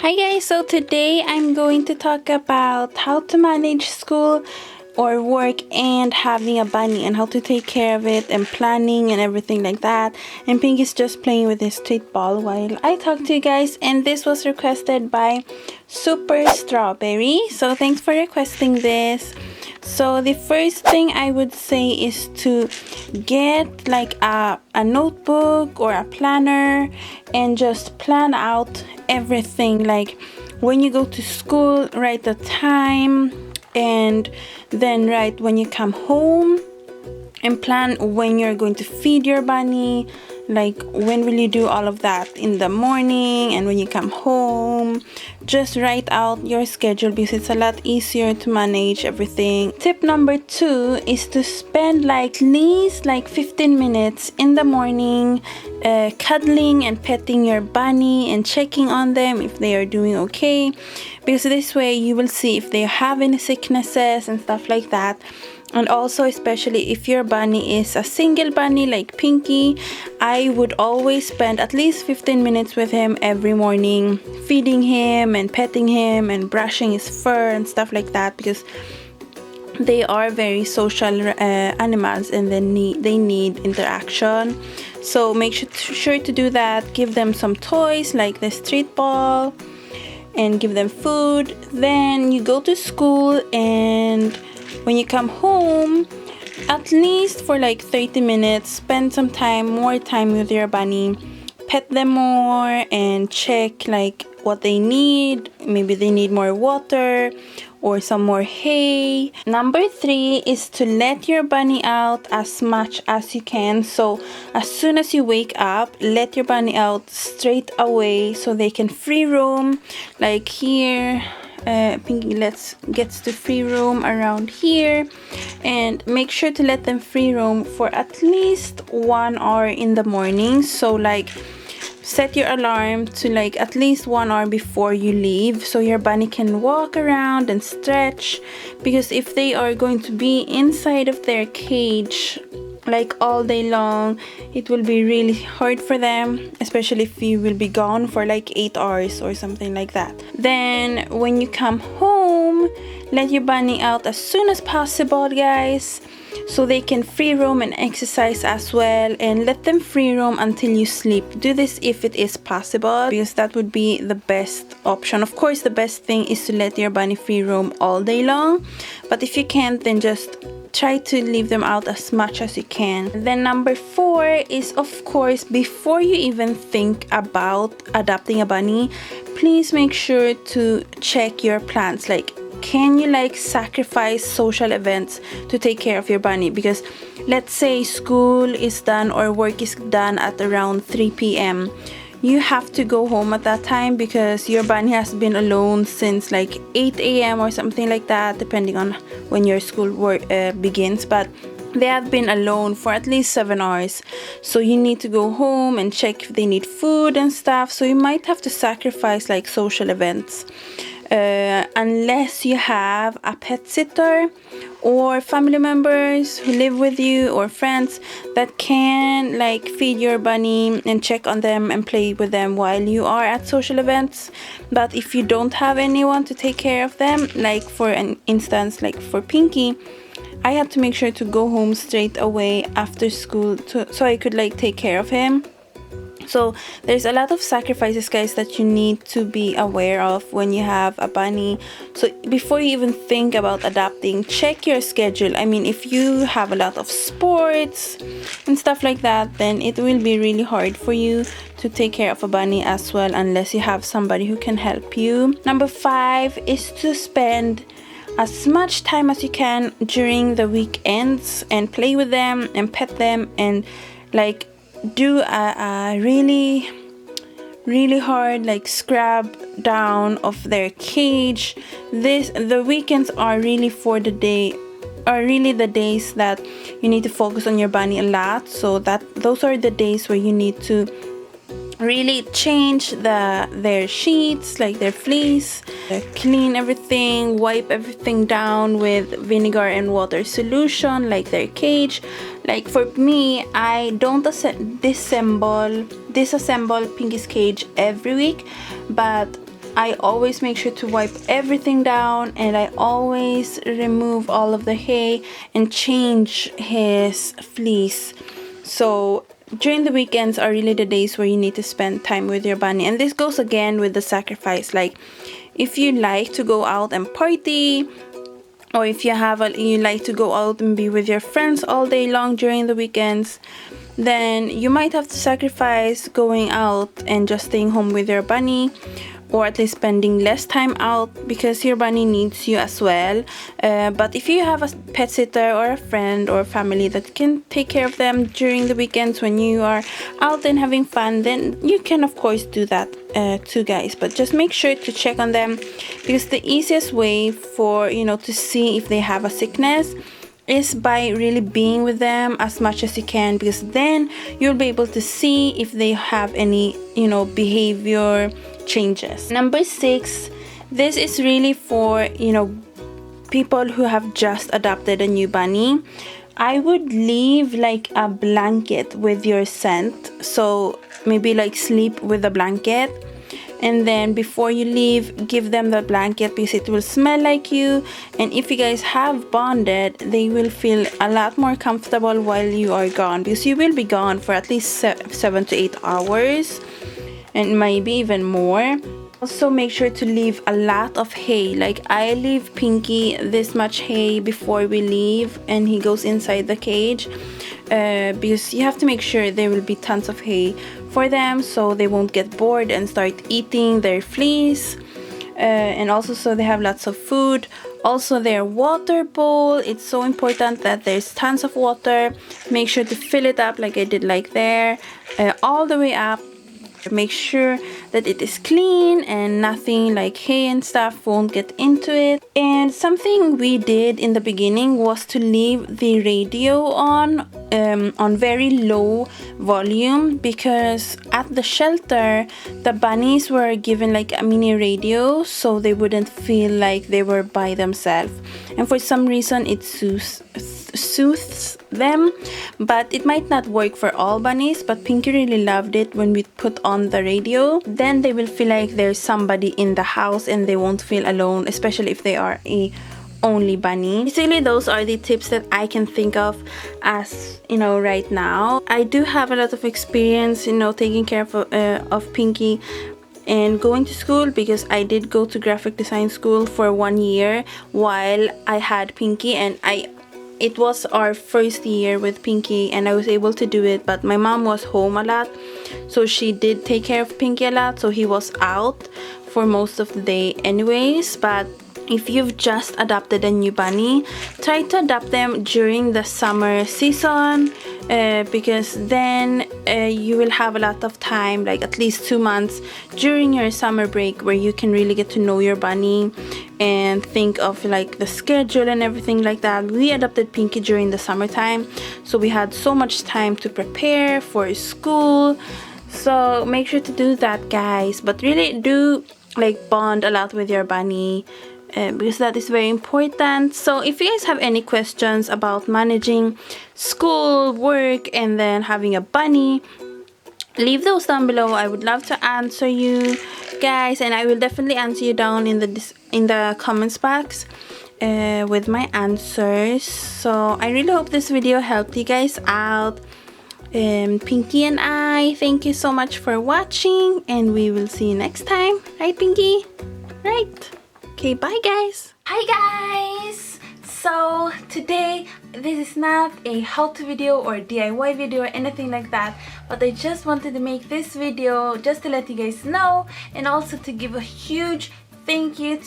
Hi guys, so today I'm going to talk about how to manage school or work and having a bunny and how to take care of it and planning and everything like that. And Pink is just playing with his treat ball while I talk to you guys, and this was requested by SuperStrawberry. So thanks for requesting this. So the first thing I would say is to get like a notebook or a planner and just plan out everything. Like when you go to school, write the time, and then write when you come home, and plan when you're going to feed your bunny. Like when will you do all of that in the morning and when you come home. Just write out your schedule because it's a lot easier to manage everything. Tip number 2 is to spend like at least like 15 minutes in the morning cuddling and petting your bunny and checking on them if they are doing okay, because this way you will see if they have any sicknesses and stuff like that. And also, especially if your bunny is a single bunny like Pinky, I would always spend at least 15 minutes with him every morning, feeding him and petting him and brushing his fur and stuff like that, because they are very social animals and they need interaction. So make sure to do that. Give them some toys like the street ball and give them food. Then you go to school, and when you come home, at least for like 30 minutes, spend some more time with your bunny. Pet them more and check like what they need. Maybe they need more water or some more hay. Number 3 is to let your bunny out as much as you can. So as soon as you wake up, let your bunny out straight away so they can free roam. Like here, Pinky gets to free roam around here, and make sure to let them free roam for at least 1 hour in the morning. So like set your alarm to like at least 1 hour before you leave, so your bunny can walk around and stretch, because if they are going to be inside of their cage like all day long, it will be really hard for them, especially if you will be gone for like 8 hours or something like that. Then when you come home, let your bunny out as soon as possible, guys, so they can free roam and exercise as well, and let them free roam until you sleep. Do this if it is possible, because that would be the best option. Of course, the best thing is to let your bunny free roam all day long, but if you can't, then just try to leave them out as much as you can. Then number 4 is, of course, before you even think about adopting a bunny, please make sure to check your plans. Like, can you like sacrifice social events to take care of your bunny? Because let's say school is done or work is done at around 3 p.m. You have to go home at that time because your bunny has been alone since like 8 a.m. or something like that, depending on when your school work begins. But they have been alone for at least 7 hours. So you need to go home and check if they need food and stuff. So you might have to sacrifice like social events. Unless you have a pet sitter or family members who live with you or friends that can like feed your bunny and check on them and play with them while you are at social events. But if you don't have anyone to take care of them, like for an instance, like for Pinky, I had to make sure to go home straight away after school so I could like take care of him. So there's a lot of sacrifices, guys, that you need to be aware of when you have a bunny. So before you even think about adopting, check your schedule. I mean, if you have a lot of sports and stuff like that, then it will be really hard for you to take care of a bunny as well, unless you have somebody who can help you. Number 5 is to spend as much time as you can during the weekends and play with them and pet them and like do a really hard like scrub down of their cage. The weekends are really the days that you need to focus on your bunny a lot. So those are the days where you need to really change their sheets, like their fleece, clean everything, wipe everything down with vinegar and water solution, like their cage. Like for me, I don't disassemble Pinky's cage every week, but I always make sure to wipe everything down, and I always remove all of the hay and change his fleece. So during the weekends are really the days where you need to spend time with your bunny. And this goes again with the sacrifice. Like, if you like to go out and party, or if you like to go out and be with your friends all day long during the weekends, then you might have to sacrifice going out and just staying home with your bunny, or at least spending less time out because your bunny needs you as well. But if you have a pet sitter or a friend or family that can take care of them during the weekends when you are out and having fun, then you can of course do that too, guys. But just make sure to check on them, because the easiest way for to see if they have a sickness is by really being with them as much as you can, because then you'll be able to see if they have any behavior changes. Number 6, this is really for people who have just adopted a new bunny. I would leave like a blanket with your scent, so maybe like sleep with a blanket, and then before you leave, give them the blanket, because it will smell like you. And if you guys have bonded, they will feel a lot more comfortable while you are gone, because you will be gone for at least 7 to 8 hours, and maybe even more. Also make sure to leave a lot of hay. Like, I leave Pinky this much hay before we leave and he goes inside the cage, because you have to make sure there will be tons of hay for them, so they won't get bored and start eating their fleece, and also so they have lots of food. Also their water bowl, it's so important that there's tons of water. Make sure to fill it up like I did like there, all the way up. Make sure that it is clean and nothing like hay and stuff won't get into it. And something we did in the beginning was to leave the radio on very low volume, because at the shelter the bunnies were given like a mini radio so they wouldn't feel like they were by themselves, and for some reason it soothes them. But it might not work for all bunnies, but Pinky really loved it when we put on the radio. Then they will feel like there's somebody in the house and they won't feel alone, especially if they are a only bunny. Basically, those are the tips that I can think of as right now. I do have a lot of experience taking care of Pinky and going to school, because I did go to graphic design school for 1 year while I had Pinky, and it was our first year with Pinky and I was able to do it, but my mom was home a lot, so she did take care of Pinky a lot, so he was out for most of the day anyways. But if you've just adopted a new bunny, try to adopt them during the summer season, because then you will have a lot of time, like at least 2 months during your summer break, where you can really get to know your bunny and think of like the schedule and everything like that. We adopted Pinky during the summertime, so we had so much time to prepare for school. So make sure to do that, guys. But really do like bond a lot with your bunny, because that is very important. So if you guys have any questions about managing school, work, and then having a bunny, leave those down below. I would love to answer you guys, and I will definitely answer you down in the comments box with my answers. So I really hope this video helped you guys out. Pinky and I thank you so much for watching, and we will see you next time. Right, Pinky? Right? Okay, bye guys. Hi guys. So today, this is not a how-to video or DIY video or anything like that, but I just wanted to make this video just to let you guys know, and also to give a huge thank you